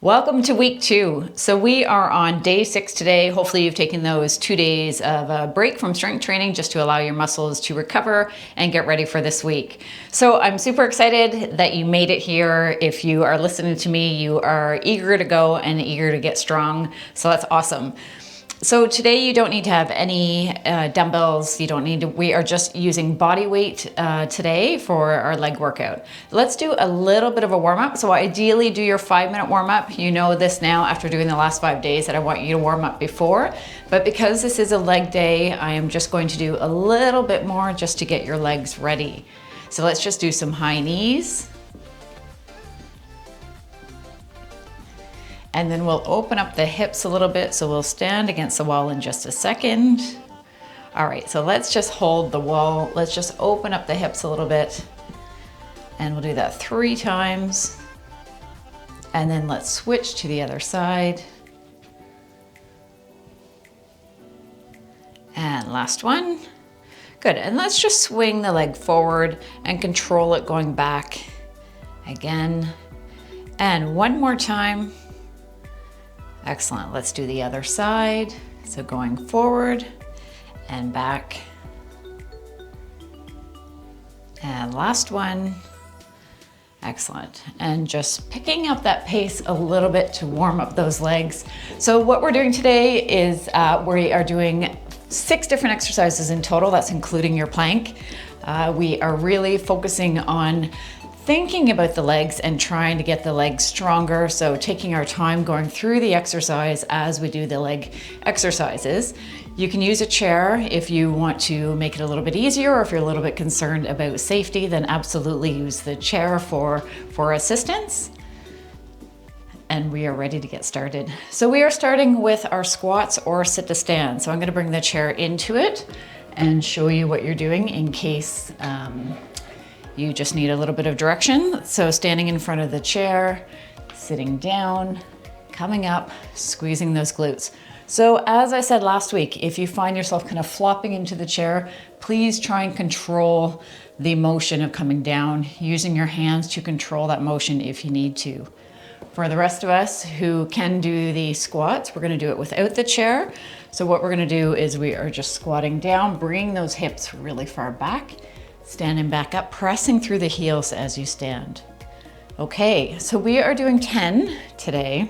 Welcome to week 2. So we are on day 6 today. Hopefully you've taken those 2 days of a break from strength training just to allow your muscles to recover and get ready for this week. So I'm super excited that you made it here. If you are listening to me, you are eager to go and eager to get strong. So that's awesome. So today you don't need to have any dumbbells. You don't need to, we are just using body weight today for our leg workout. Let's do a little bit of a warm up. So ideally do your 5-minute warm up. You know this now after doing the last 5 days that I want you to warm up before, but because this is a leg day, I am just going to do a little bit more just to get your legs ready. So let's just do some high knees. And then we'll open up the hips a little bit. So we'll stand against the wall in just a second. All right, so let's just hold the wall. Let's just open up the hips a little bit. And we'll do that 3 times. And then let's switch to the other side. And last one. Good, and let's just swing the leg forward and control it going back again. And one more time. Excellent, let's do the other side. So going forward and back. And last one. Excellent, and just picking up that pace a little bit to warm up those legs. So what we're doing today is we are doing 6 different exercises in total. That's including your plank. We are really focusing on thinking about the legs and trying to get the legs stronger. So taking our time going through the exercise as we do the leg exercises. You can use a chair if you want to make it a little bit easier, or if you're a little bit concerned about safety, then absolutely use the chair for assistance. And we are ready to get started. So we are starting with our squats or sit to stand. So I'm gonna bring the chair into it and show you what you're doing in case you just need a little bit of direction. So standing in front of the chair, sitting down, coming up, squeezing those glutes. So as I said last week, if you find yourself kind of flopping into the chair, please try and control the motion of coming down, using your hands to control that motion if you need to. For the rest of us who can do the squats, we're gonna do it without the chair. So what we're gonna do is we are just squatting down, bringing those hips really far back, standing back up, pressing through the heels as you stand. Okay, so we are doing 10 today.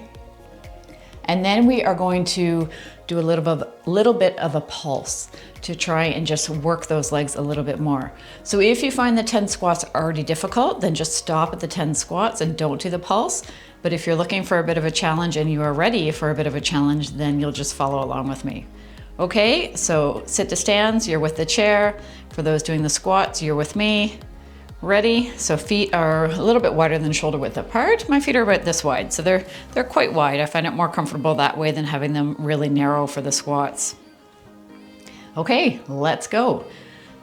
And then we are going to do a little bit of a pulse to try and just work those legs a little bit more. So if you find the 10 squats already difficult, then just stop at the 10 squats and don't do the pulse. But if you're looking for a bit of a challenge and you are ready for a bit of a challenge, then you'll just follow along with me. Okay, so sit to stands, you're with the chair. For those doing the squats, you're with me. Ready? So feet are a little bit wider than shoulder width apart. My feet are about this wide, so they're quite wide. I find it more comfortable that way than having them really narrow for the squats. Okay, let's go.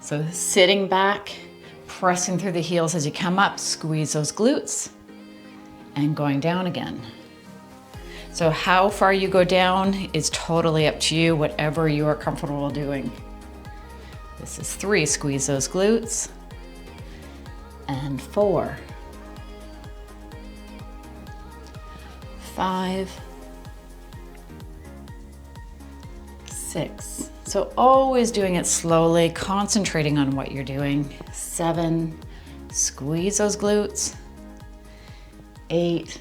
So sitting back, pressing through the heels as you come up, squeeze those glutes, and going down again. So how far you go down is totally up to you, whatever you are comfortable doing. This is 3, squeeze those glutes. And 4, 5, 6. So always doing it slowly, concentrating on what you're doing. 7, squeeze those glutes. 8,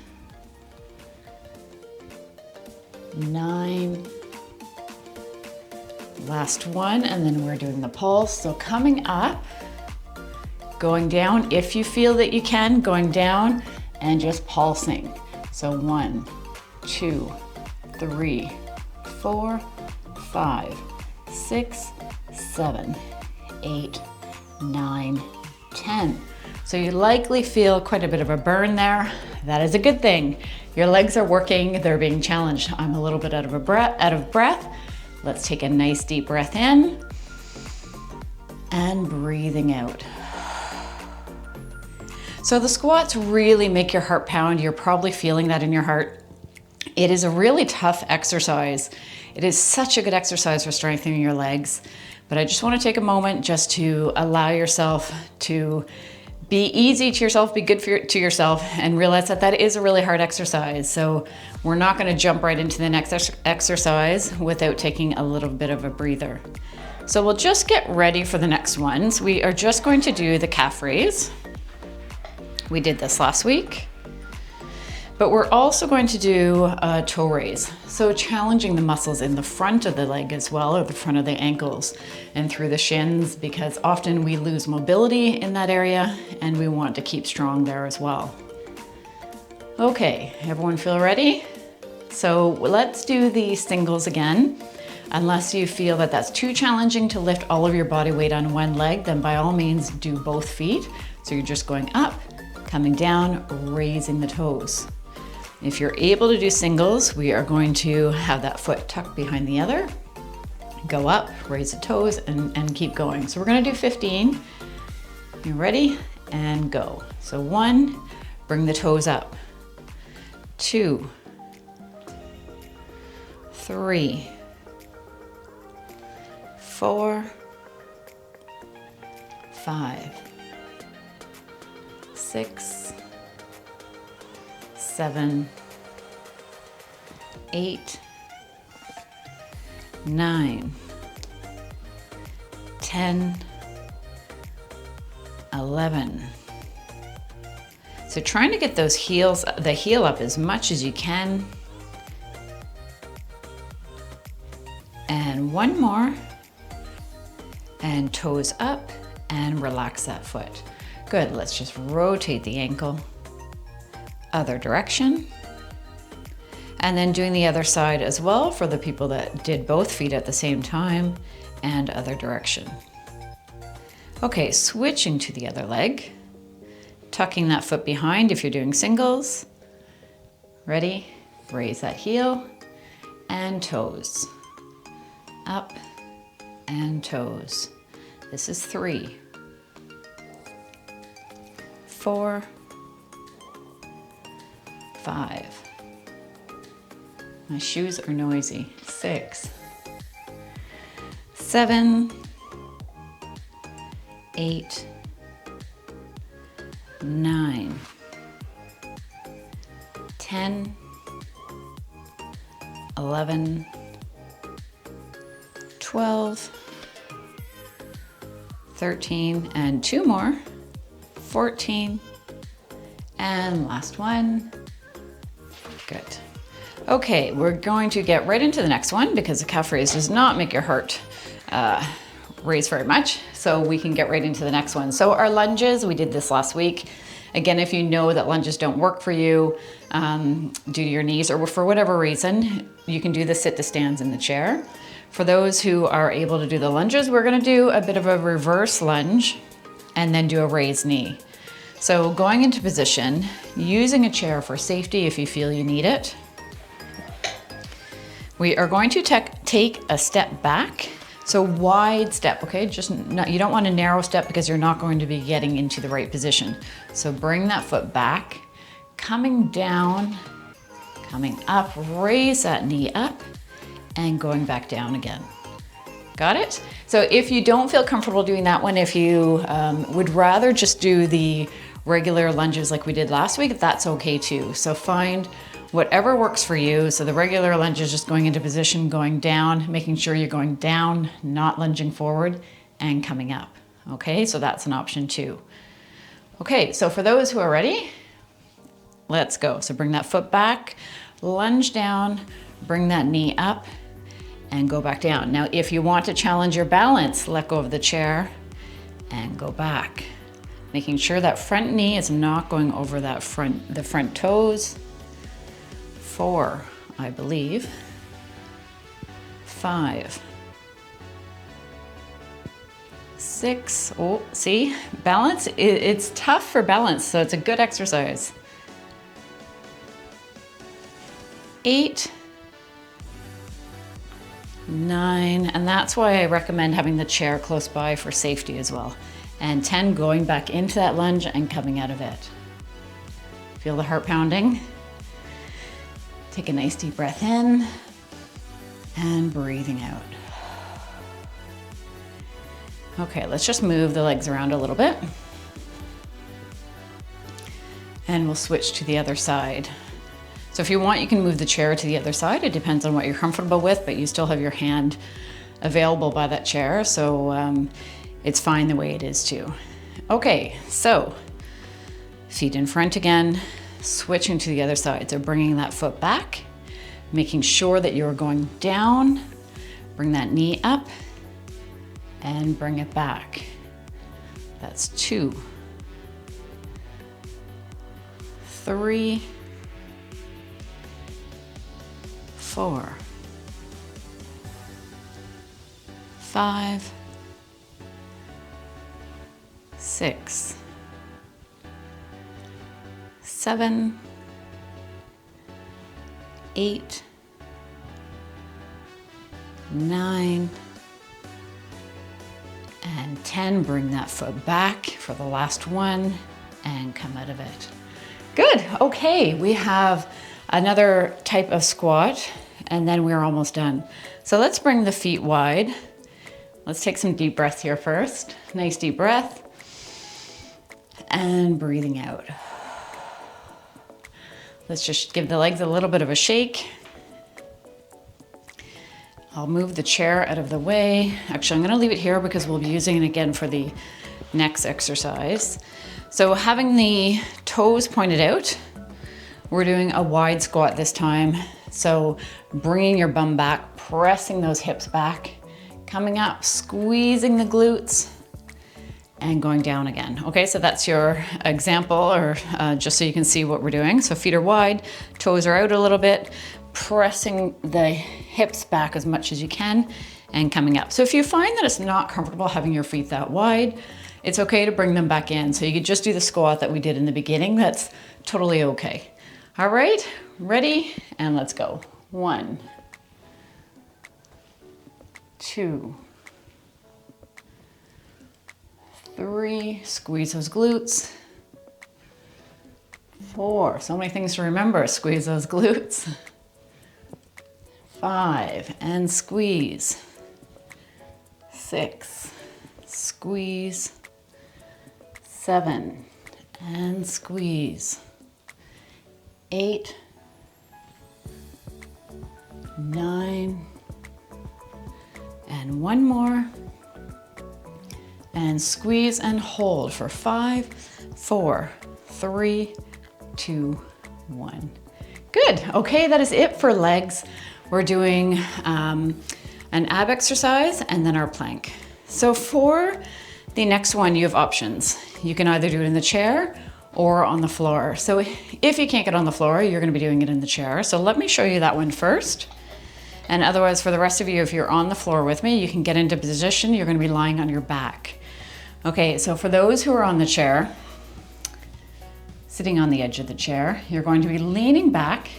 9, last one, and then we're doing the pulse. So coming up, going down, if you feel that you can, going down and just pulsing. So 1, 2, 3, 4, 5, 6, 7, 8, 9, 10. So you likely feel quite a bit of a burn there. That is a good thing. Your legs are working, they're being challenged. I'm a little bit out of breath. Let's take a nice deep breath in and breathing out. So the squats really make your heart pound. You're probably feeling that in your heart. It is a really tough exercise. It is such a good exercise for strengthening your legs. But I just want to take a moment just to allow yourself to be easy to yourself, be good to yourself, and realize that that is a really hard exercise. So we're not going to jump right into the next exercise without taking a little bit of a breather. So we'll just get ready for the next ones. We are just going to do the calf raise. We did this last week. But we're also going to do a toe raise. So challenging the muscles in the front of the leg as well, or the front of the ankles and through the shins, because often we lose mobility in that area and we want to keep strong there as well. Okay, everyone feel ready? So let's do the singles again. Unless you feel that that's too challenging to lift all of your body weight on one leg, then by all means do both feet. So you're just going up, coming down, raising the toes. If you're able to do singles, we are going to have that foot tucked behind the other, go up, raise the toes, and keep going. So we're gonna do 15. You ready? And go. So 1, bring the toes up. 2, 3, 4, 5, 6, 7, 8, 9, 10, 11. So trying to get those heels, the heel up as much as you can. And one more. And toes up and relax that foot. Good, let's just rotate the ankle. Other direction. And then doing the other side as well for the people that did both feet at the same time, and other direction. Okay, switching to the other leg. Tucking that foot behind if you're doing singles. Ready? Raise that heel and toes. Up and toes. This is 3, 4, 5. My shoes are noisy. 6, 7, 8, 9, 10, 11, 12, 13, and 2 more, 14, and last one. Good. Okay, we're going to get right into the next one because the calf raise does not make your heart raise very much. So we can get right into the next one. So our lunges, we did this last week. Again, if you know that lunges don't work for you due to your knees or for whatever reason, you can do the sit to stands in the chair. For those who are able to do the lunges, we're gonna do a bit of a reverse lunge and then do a raised knee. So going into position, using a chair for safety if you feel you need it. We are going to take a step back. So wide step, okay? You don't want a narrow step because you're not going to be getting into the right position. So bring that foot back, coming down, coming up, raise that knee up, and going back down again. Got it? So if you don't feel comfortable doing that one, if you would rather just do the regular lunges like we did last week, that's okay too. So find whatever works for you. So the regular lunge is just going into position, going down, making sure you're going down, not lunging forward, and coming up. Okay, so that's an option too. Okay, so for those who are ready, let's go. So bring that foot back, lunge down, bring that knee up, and go back down. Now, if you want to challenge your balance, let go of the chair and go back. Making sure that front knee is not going over that the front toes. 4, I believe. 5, 6, oh, see, balance, it's tough for balance, so it's a good exercise. 8, 9, and that's why I recommend having the chair close by for safety as well. And 10, going back into that lunge and coming out of it. Feel the heart pounding? Take a nice deep breath in and breathing out. Okay, let's just move the legs around a little bit. And we'll switch to the other side. So if you want, you can move the chair to the other side. It depends on what you're comfortable with, but you still have your hand available by that chair. So it's fine the way it is too. Okay, so feet in front again, switching to the other side. So bringing that foot back, making sure that you're going down, bring that knee up and bring it back. That's 2, 3, 4, 5, 6, 7, 8, 9, and 10. Bring that foot back for the last one and come out of it. Good. Okay, we have another type of squat and then we're almost done. So let's bring the feet wide. Let's take some deep breaths here first. Nice deep breath and breathing out. Let's just give the legs a little bit of a shake. I'll move the chair out of the way. Actually, I'm gonna leave it here because we'll be using it again for the next exercise. So having the toes pointed out, we're doing a wide squat this time. So bringing your bum back, pressing those hips back, coming up, squeezing the glutes, and going down again. Okay, so that's your example, or just so you can see what we're doing. So feet are wide, toes are out a little bit, pressing the hips back as much as you can and coming up. So if you find that it's not comfortable having your feet that wide, it's okay to bring them back in. So you could just do the squat that we did in the beginning. That's totally okay. All right, ready? And let's go. 1, 2, 3, squeeze those glutes. 4, so many things to remember. Squeeze those glutes. 5, and squeeze. 6, squeeze. 7, and squeeze. 8, 9, and one more. And squeeze and hold for 5, 4, 3, 2, 1. Good. Okay, that is it for legs. We're doing an ab exercise and then our plank. So for the next one, you have options. You can either do it in the chair or on the floor. So if you can't get on the floor, you're gonna be doing it in the chair. So let me show you that one first. And otherwise, for the rest of you, if you're on the floor with me, you can get into position. You're gonna be lying on your back. Okay, so for those who are on the chair, sitting on the edge of the chair, you're going to be leaning back,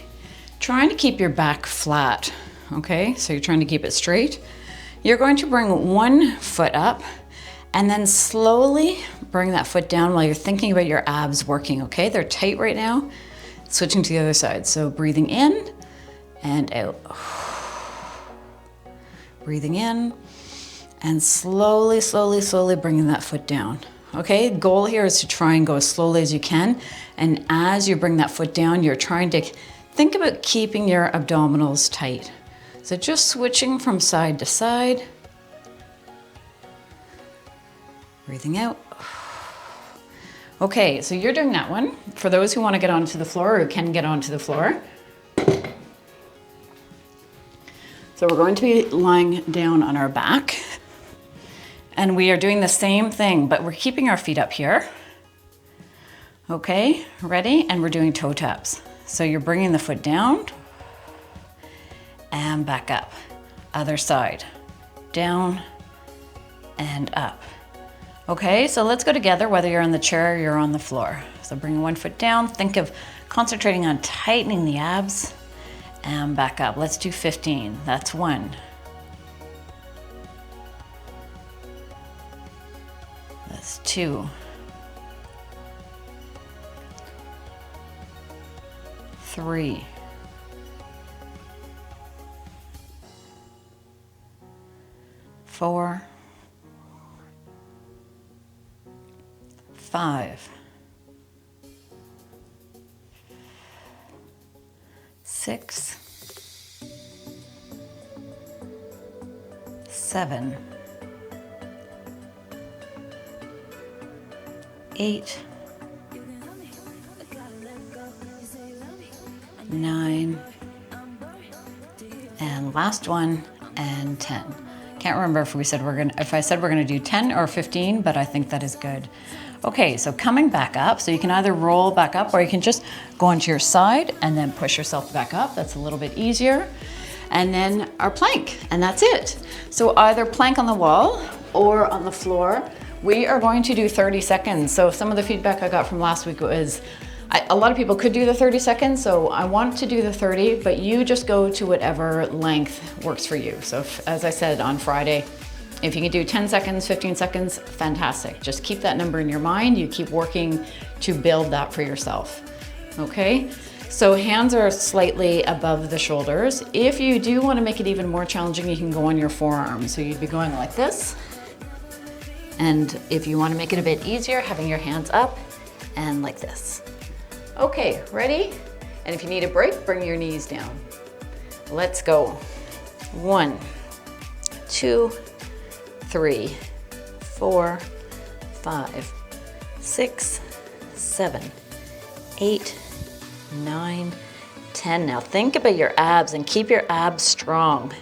trying to keep your back flat. Okay, so you're trying to keep it straight. You're going to bring one foot up and then slowly bring that foot down while you're thinking about your abs working, okay? They're tight right now. Switching to the other side. So breathing in and out. Breathing in and slowly, slowly, slowly bringing that foot down. Okay, the goal here is to try and go as slowly as you can. And as you bring that foot down, you're trying to think about keeping your abdominals tight. So just switching from side to side. Breathing out. Okay, so you're doing that one. For those who want to get onto the floor or can get onto the floor. So we're going to be lying down on our back. And we are doing the same thing, but we're keeping our feet up here. Okay, ready? And we're doing toe taps. So you're bringing the foot down and back up. Other side, down and up. Okay, so let's go together, whether you're on the chair or you're on the floor. So bring one foot down, think of concentrating on tightening the abs and back up. Let's do 15, that's 1. That's 2. 3. 4. 5. 6, 7, 8, 9, and last one, and 10. Can't remember if I said we're gonna do 10 or 15, but I think that is good. Okay, so coming back up, so you can either roll back up or you can just go onto your side and then push yourself back up. That's a little bit easier. And then our plank, and that's it. So either plank on the wall or on the floor. We are going to do 30 seconds. So some of the feedback I got from last week was, a lot of people could do the 30 seconds, so I want to do the 30, but you just go to whatever length works for you. So as I said on Friday, if you can do 10 seconds, 15 seconds, fantastic. Just keep that number in your mind. You keep working to build that for yourself, okay? So hands are slightly above the shoulders. If you do want to make it even more challenging, you can go on your forearms. So you'd be going like this. And if you want to make it a bit easier, having your hands up and like this. Okay, ready? And if you need a break, bring your knees down. Let's go. 1, 2, 3, 4, 5, 6, 7, 8, 9, 10. Now think about your abs and keep your abs strong.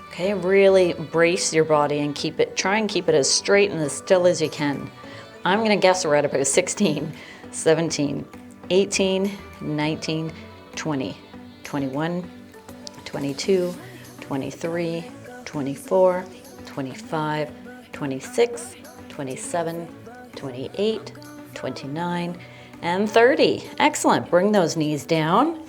Okay, really brace your body and try and keep it as straight and as still as you can. I'm gonna guess we're at about 16, 17, 18, 19, 20, 21, 22, 23, 24, 25, 26, 27, 28, 29, and 30. Excellent. Bring those knees down.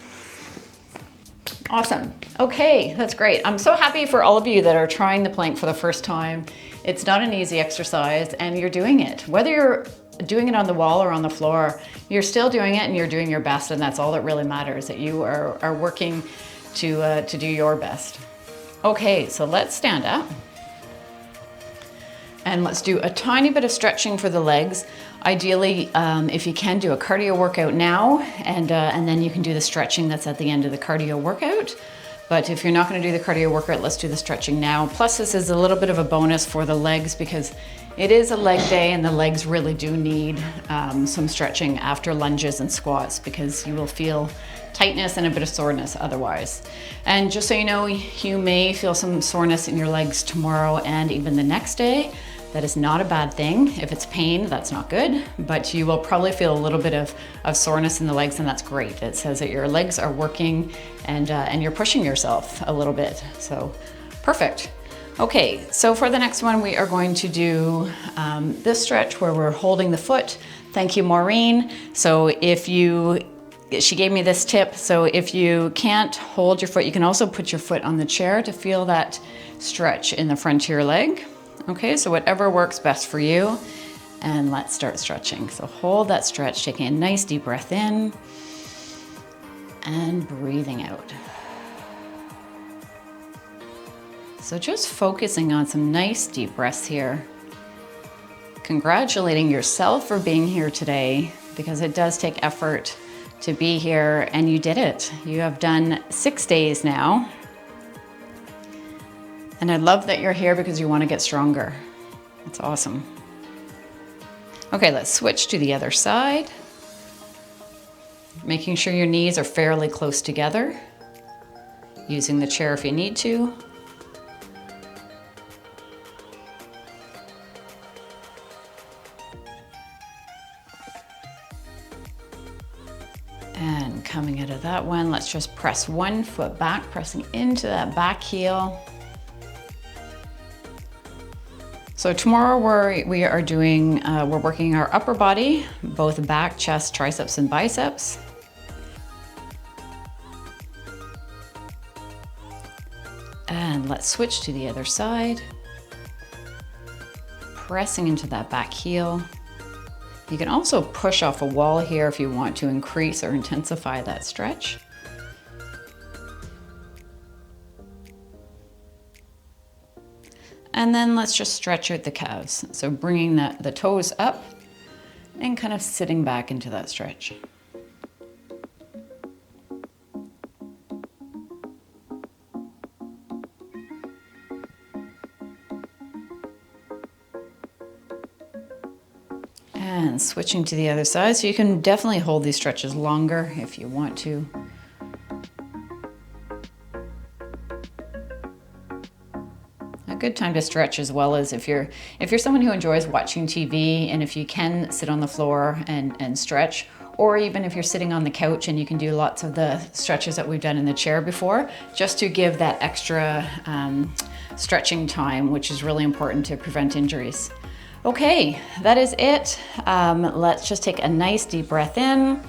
Awesome. Okay, that's great. I'm so happy for all of you that are trying the plank for the first time. It's not an easy exercise and you're doing it. Whether you're doing it on the wall or on the floor, you're still doing it and you're doing your best, and that's all that really matters, that you are working to do your best. Okay, so let's stand up. And let's do a tiny bit of stretching for the legs. Ideally, if you can, do a cardio workout now, and then you can do the stretching that's at the end of the cardio workout. But if you're not gonna do the cardio workout, let's do the stretching now. Plus, this is a little bit of a bonus for the legs because it is a leg day and the legs really do need some stretching after lunges and squats because you will feel tightness and a bit of soreness otherwise. And just so you know, you may feel some soreness in your legs tomorrow and even the next day. That is not a bad thing. If it's pain, that's not good, but you will probably feel a little bit of soreness in the legs, and that's great. It says that your legs are working and you're pushing yourself a little bit, so perfect. Okay, so for the next one, we are going to do this stretch where we're holding the foot. Thank you, Maureen. So she gave me this tip, so if you can't hold your foot, you can also put your foot on the chair to feel that stretch in the front of your leg. Okay, so whatever works best for you. And let's start stretching. So hold that stretch, taking a nice deep breath in and breathing out. So just focusing on some nice deep breaths here. Congratulating yourself for being here today because it does take effort to be here, and you did it. You have done 6 days now. And I love that you're here because you want to get stronger. That's awesome. Okay, let's switch to the other side. Making sure your knees are fairly close together. Using the chair if you need to. And coming out of that one, let's just press one foot back, pressing into that back heel. So tomorrow we are doing, we're working our upper body, both back, chest, triceps, and biceps. And let's switch to the other side. Pressing into that back heel. You can also push off a wall here if you want to increase or intensify that stretch. And then let's just stretch out the calves. So bringing the toes up and kind of sitting back into that stretch. And switching to the other side. So you can definitely hold these stretches longer if you want to. A good time to stretch as well as if you're someone who enjoys watching TV, and if you can sit on the floor and stretch, or even if you're sitting on the couch and you can do lots of the stretches that we've done in the chair before, just to give that extra stretching time, which is really important to prevent injuries. Okay, that is it. Let's just take a nice deep breath in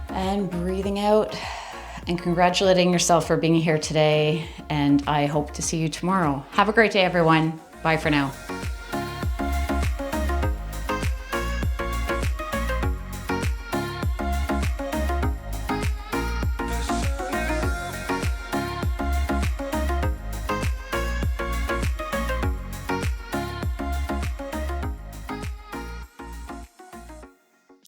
and breathing out, and congratulating yourself for being here today. And I hope to see you tomorrow. Have a great day, everyone. Bye for now.